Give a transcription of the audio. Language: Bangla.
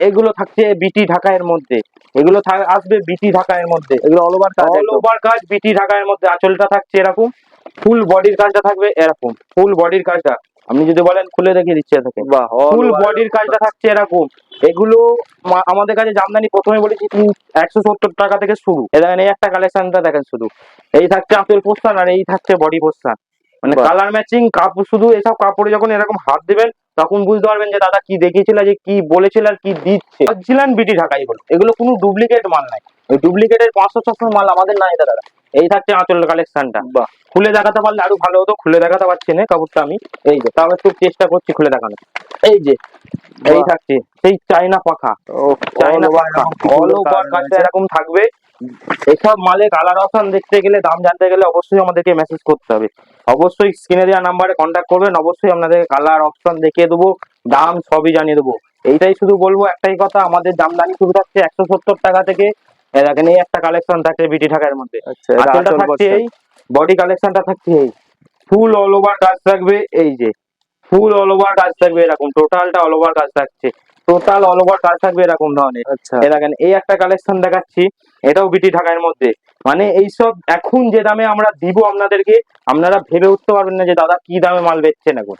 এগুলো থাকছে বিটি ঢাকায়ের মধ্যে, এগুলো আসবে বিটি ঢাকায়ের মধ্যে, এগুলো অল ওভার কাজ, অল ওভার কাজ বিটি ঢাকায়ের মধ্যে। আঁচলটা থাকছে এরকম, ফুল বডির কাজটা থাকবে এরকম, ফুল বডির কাজটা আপনি যদি বলেন খুলে দেখিয়ে দিচ্ছে থাকে, বাহ, ফুল বডির কাজটা থাকছে এরকম। এগুলো আমাদের কাছে জামদানি প্রথমে বলেছি 170 টাকা থেকে শুরু। এ দেখেন এই একটা কালেকশনটা দেখেন, শুধু এই থাকছে আঁচল পোস্টান আর এই থাকছে বডি পোস্টান, মানে কালার ম্যাচিং কাপড়। শুধু এসব কাপড়ে যখন এরকম হাত দিবেন তখন বুঝতে পারবেন যে দাদা কি দেখিয়েছিল, যে কি বলেছিল আর কি দিচ্ছে। অরিজিনাল বিটি ঢাকাই বলে, এগুলো কোনো ডুপ্লিকেট মাল নাই। ওই ডুপ্লিকেটের 500-600 মাল আমাদের নাই দাদা। এই থাকছে আঁচল কালেকশনটা। বাহ, খুলে দেখাতে পারলে আরো ভালো হতো, খুলে দেখাতে পারছি না কাপড়টা আমি। এই যে তাও একটু চেষ্টা করছি খুলে দেখানো। এই যে এই থাকছে সেই চাইনা পাখা, চাইনা পাখা অল ওভার কাজটা এরকম থাকবে। এসব মালে কালার অপশন দেখতে গেলে, দাম জানতে গেলে অবশ্যই আমাদেরকে মেসেজ করতে হবে। অবশ্যই স্ক্রিনে দেওয়া নাম্বারে কন্ট্যাক্ট করবেন, অবশ্যই আপনাদের কালার অপশন দেখিয়ে দেবো, দাম সবই জানিয়ে দেবো। এইটাই শুধু বলবো একটাই কথা, আমাদের জামদানি শুরু থাকছে 170 টাকা থেকে। দেখেন এই একটা কালেকশন থাকছে বিটি ঢাকার মধ্যে, আঁচলটা থাকছে এই, বডি কালেকশনটা থাকছে এই, ফুল অল ওভার কাজ থাকবে। এই যে ফুল অল ওভার কাজ থাকবে এরকম, টোটালটা অল ওভার কাজ থাকছে, টোটাল অল ওভার কাজ থাকবে এরকম ধরনের। দেখেন এই একটা কালেকশন দেখাচ্ছি, এটাও বিটি ঢাকার মধ্যে। মানে এইসব এখন যে দামে আমরা দিব আপনাদেরকে, আপনারা ভেবে উঠতে পারবেন না যে দাদা কি দামে মাল বেচছেন এখন।